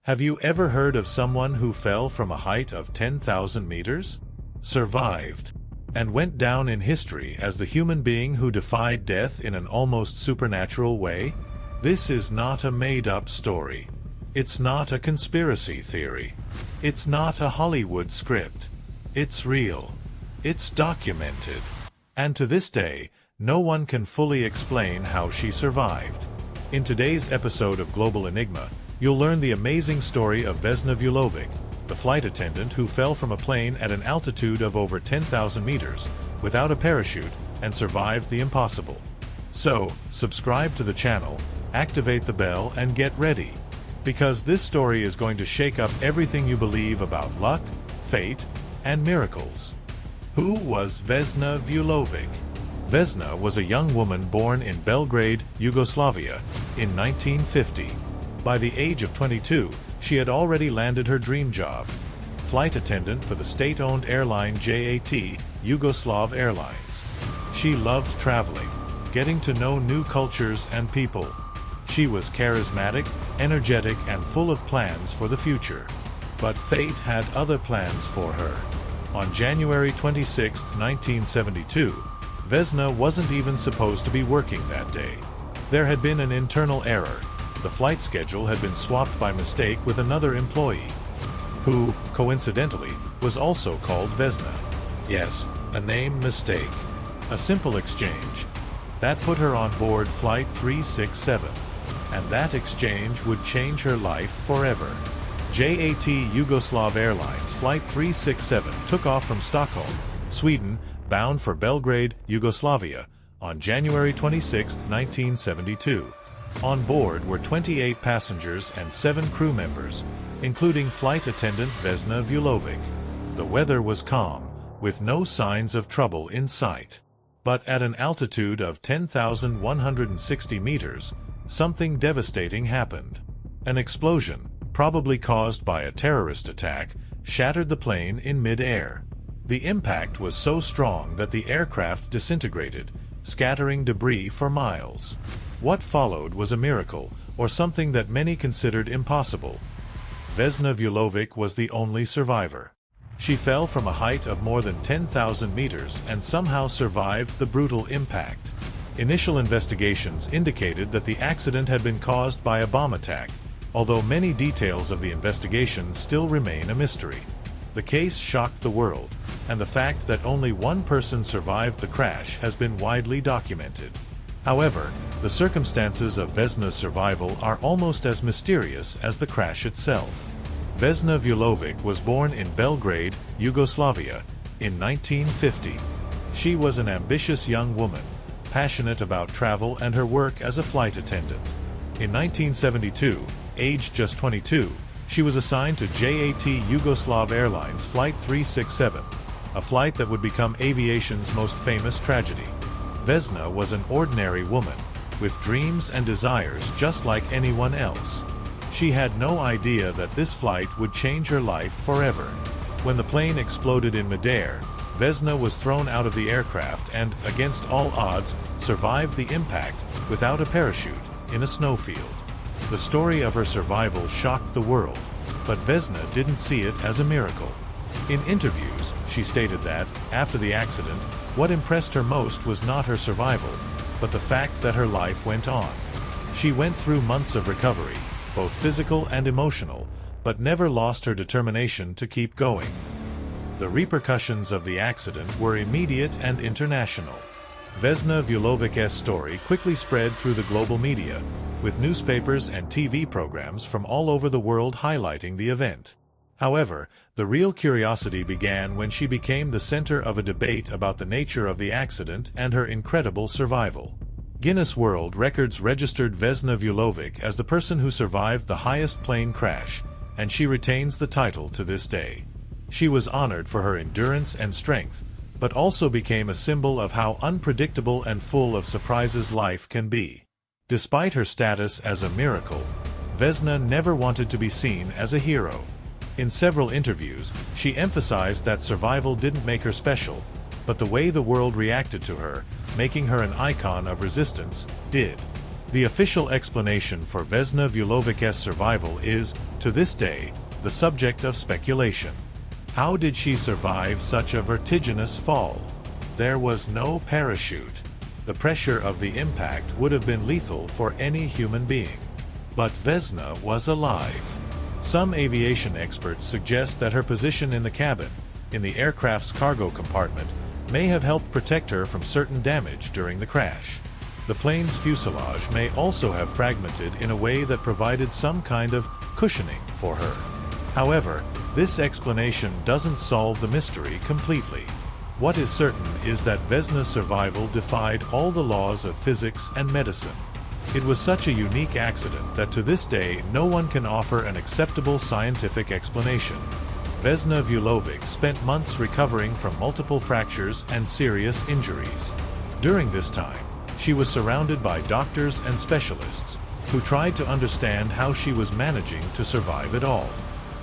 Have you ever heard of someone who fell from a height of 10,000 meters? Survived, and went down in history as the human being who defied death in an almost supernatural way? This is not a made-up story. It's not a conspiracy theory. It's not a Hollywood script. It's real. It's documented. And to this day, no one can fully explain how she survived. In today's episode of Global Enigma, you'll learn the amazing story of Vesna Vulovic, the flight attendant who fell from a plane at an altitude of over 10,000 meters, without a parachute, and survived the impossible. So, subscribe to the channel, activate the bell, and get ready. Because this story is going to shake up everything you believe about luck, fate, and miracles. Who was Vesna Vulovic? Vesna was a young woman born in Belgrade, Yugoslavia, in 1950. By the age of 22, she had already landed her dream job, flight attendant for the state-owned airline JAT, Yugoslav Airlines. She loved traveling, getting to know new cultures and people. She was charismatic, energetic, and full of plans for the future. But fate had other plans for her. On January 26, 1972, Vesna wasn't even supposed to be working that day. There had been an internal error. The flight schedule had been swapped by mistake with another employee, who, coincidentally, was also called Vesna. Yes, a name mistake. A simple exchange. That put her on board Flight 367. And that exchange would change her life forever. JAT Yugoslav Airlines Flight 367 took off from Stockholm, Sweden, bound for Belgrade, Yugoslavia, on January 26, 1972. On board were 28 passengers and 7 crew members, including flight attendant Vesna Vulovic. The weather was calm, with no signs of trouble in sight. But at an altitude of 10,160 meters, something devastating happened. An explosion, probably caused by a terrorist attack, shattered the plane in mid-air. The impact was so strong that the aircraft disintegrated, scattering debris for miles. What followed was a miracle, or something that many considered impossible. Vesna Vulovic was the only survivor. She fell from a height of more than 10,000 meters and somehow survived the brutal impact. Initial investigations indicated that the accident had been caused by a bomb attack, although many details of the investigation still remain a mystery. The case shocked the world, and the fact that only one person survived the crash has been widely documented. However, the circumstances of Vesna's survival are almost as mysterious as the crash itself. Vesna Vulovic was born in Belgrade, Yugoslavia, in 1950. She was an ambitious young woman, passionate about travel and her work as a flight attendant. In 1972, aged just 22, she was assigned to JAT Yugoslav Airlines Flight 367, a flight that would become aviation's most famous tragedy. Vesna was an ordinary woman, with dreams and desires just like anyone else. She had no idea that this flight would change her life forever. When the plane exploded in midair, Vesna was thrown out of the aircraft and, against all odds, survived the impact without a parachute in a snowfield. The story of her survival shocked the world, but Vesna didn't see it as a miracle. In interviews, she stated that, after the accident, what impressed her most was not her survival, but the fact that her life went on. She went through months of recovery, both physical and emotional, but never lost her determination to keep going. The repercussions of the accident were immediate and international. Vesna Vulovic's story quickly spread through the global media, with newspapers and TV programs from all over the world highlighting the event. However, the real curiosity began when she became the center of a debate about the nature of the accident and her incredible survival. Guinness World Records registered Vesna Vulovic as the person who survived the highest plane crash, and she retains the title to this day. She was honored for her endurance and strength, but also became a symbol of how unpredictable and full of surprises life can be. Despite her status as a miracle, Vesna never wanted to be seen as a hero. In several interviews, she emphasized that survival didn't make her special, but the way the world reacted to her, making her an icon of resistance, did. The official explanation for Vesna Vulovic's survival is, to this day, the subject of speculation. How did she survive such a vertiginous fall? There was no parachute. The pressure of the impact would have been lethal for any human being. But Vesna was alive. Some aviation experts suggest that her position in the cabin, in the aircraft's cargo compartment, may have helped protect her from certain damage during the crash. The plane's fuselage may also have fragmented in a way that provided some kind of cushioning for her. However, this explanation doesn't solve the mystery completely. What is certain is that Vesna's survival defied all the laws of physics and medicine. It was such a unique accident that to this day no one can offer an acceptable scientific explanation. Vesna Vulovic spent months recovering from multiple fractures and serious injuries. During this time, she was surrounded by doctors and specialists who tried to understand how she was managing to survive it all.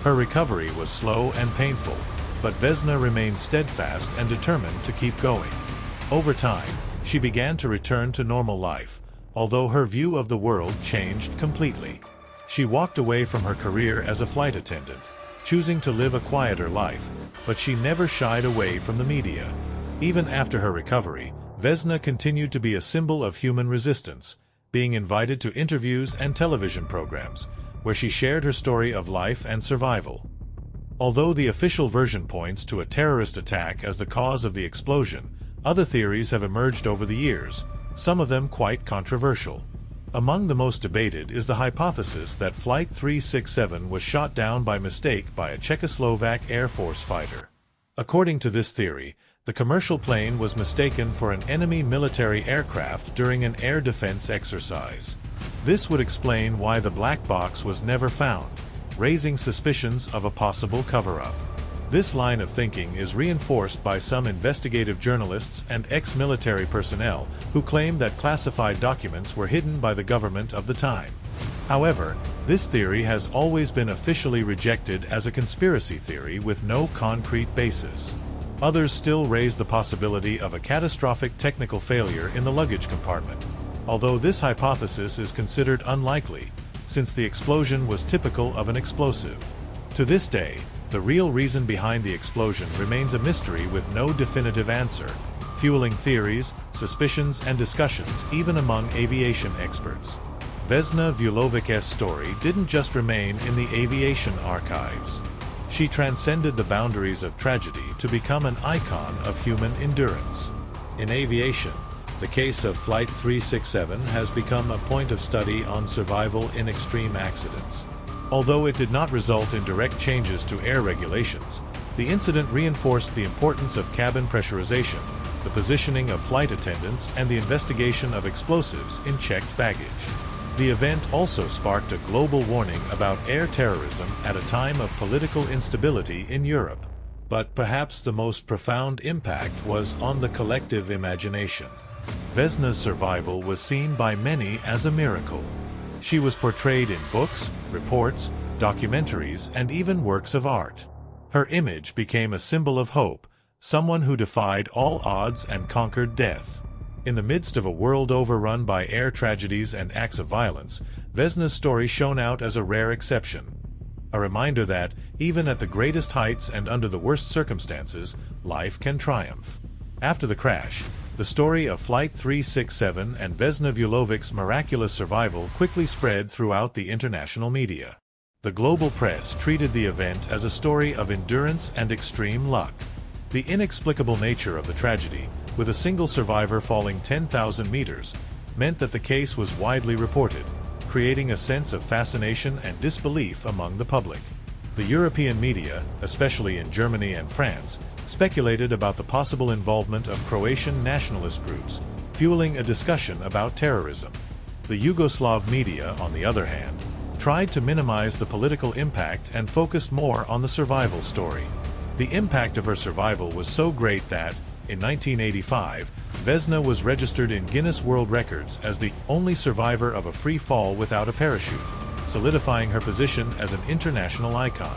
Her recovery was slow and painful, but Vesna remained steadfast and determined to keep going. Over time, she began to return to normal life, although her view of the world changed completely. She walked away from her career as a flight attendant, choosing to live a quieter life, but she never shied away from the media. Even after her recovery, Vesna continued to be a symbol of human resistance, being invited to interviews and television programs, where she shared her story of life and survival. Although the official version points to a terrorist attack as the cause of the explosion, other theories have emerged over the years, some of them quite controversial. Among the most debated is the hypothesis that Flight 367 was shot down by mistake by a Czechoslovak Air Force fighter. According to this theory, the commercial plane was mistaken for an enemy military aircraft during an air defense exercise. This would explain why the black box was never found, raising suspicions of a possible cover-up. This line of thinking is reinforced by some investigative journalists and ex-military personnel who claim that classified documents were hidden by the government of the time. However, this theory has always been officially rejected as a conspiracy theory with no concrete basis. Others still raise the possibility of a catastrophic technical failure in the luggage compartment, although this hypothesis is considered unlikely, since the explosion was typical of an explosive. To this day, the real reason behind the explosion remains a mystery with no definitive answer, fueling theories, suspicions, and discussions even among aviation experts. Vesna Vulovic's story didn't just remain in the aviation archives. She transcended the boundaries of tragedy to become an icon of human endurance. In aviation, the case of Flight 367 has become a point of study on survival in extreme accidents. Although it did not result in direct changes to air regulations, the incident reinforced the importance of cabin pressurization, the positioning of flight attendants, and the investigation of explosives in checked baggage. The event also sparked a global warning about air terrorism at a time of political instability in Europe. But perhaps the most profound impact was on the collective imagination. Vesna's survival was seen by many as a miracle. She was portrayed in books, reports, documentaries, and even works of art. Her image became a symbol of hope, someone who defied all odds and conquered death. In the midst of a world overrun by air tragedies and acts of violence, Vesna's story shone out as a rare exception. A reminder that, even at the greatest heights and under the worst circumstances, life can triumph. After the crash, the story of Flight 367 and Vesna Vulovic's miraculous survival quickly spread throughout the international media. The global press treated the event as a story of endurance and extreme luck. The inexplicable nature of the tragedy, with a single survivor falling 10,000 meters, meant that the case was widely reported, creating a sense of fascination and disbelief among the public. The European media, especially in Germany and France, speculated about the possible involvement of Croatian nationalist groups, fueling a discussion about terrorism. The Yugoslav media, on the other hand, tried to minimize the political impact and focused more on the survival story. The impact of her survival was so great that, in 1985, Vesna was registered in Guinness World Records as the only survivor of a free fall without a parachute, solidifying her position as an international icon.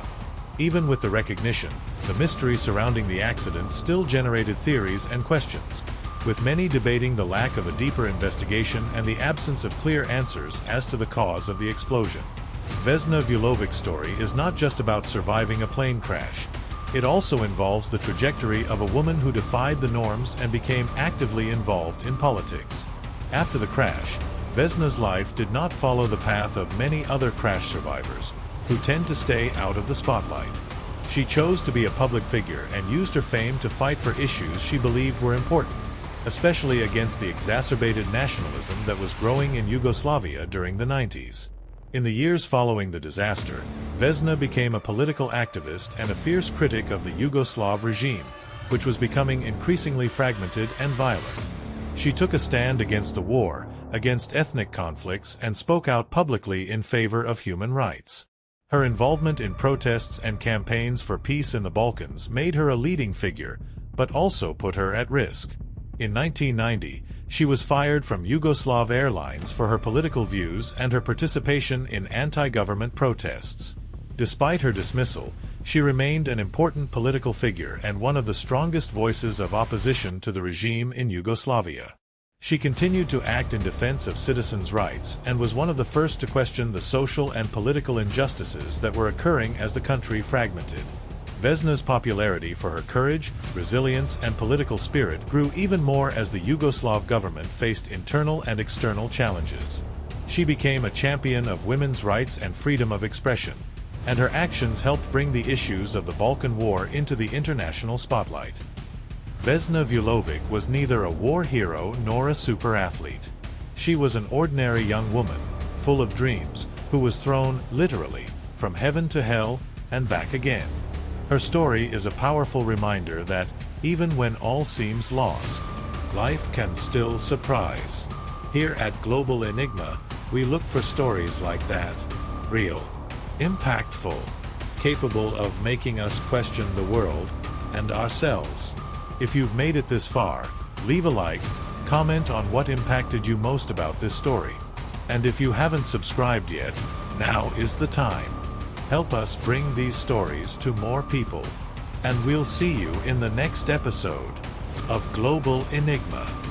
Even with the recognition, the mystery surrounding the accident still generated theories and questions. with many debating the lack of a deeper investigation and the absence of clear answers as to the cause of the explosion. Vesna Vulovic's story is not just about surviving a plane crash. It also involves the trajectory of a woman who defied the norms and became actively involved in politics. After the crash, Vesna's life did not follow the path of many other crash survivors, who tend to stay out of the spotlight. She chose to be a public figure and used her fame to fight for issues she believed were important, especially against the exacerbated nationalism that was growing in Yugoslavia during the 90s. In the years following the disaster, Vesna became a political activist and a fierce critic of the Yugoslav regime, which was becoming increasingly fragmented and violent. She took a stand against the war, against ethnic conflicts, and spoke out publicly in favor of human rights. Her involvement in protests and campaigns for peace in the Balkans made her a leading figure, but also put her at risk. In 1990, she was fired from Yugoslav Airlines for her political views and her participation in anti-government protests. Despite her dismissal, she remained an important political figure and one of the strongest voices of opposition to the regime in Yugoslavia. She continued to act in defense of citizens' rights and was one of the first to question the social and political injustices that were occurring as the country fragmented. Vesna's popularity for her courage, resilience, and political spirit grew even more as the Yugoslav government faced internal and external challenges. She became a champion of women's rights and freedom of expression, and her actions helped bring the issues of the Balkan War into the international spotlight. Vesna Vulovic was neither a war hero nor a super athlete. She was an ordinary young woman, full of dreams, who was thrown, literally, from heaven to hell and back again. Her story is a powerful reminder that, even when all seems lost, life can still surprise. Here at Global Enigma, we look for stories like that. Real, impactful, capable of making us question the world and ourselves. If you've made it this far, leave a like, comment on what impacted you most about this story. And if you haven't subscribed yet, now is the time. Help us bring these stories to more people. And we'll see you in the next episode of Global Enigma.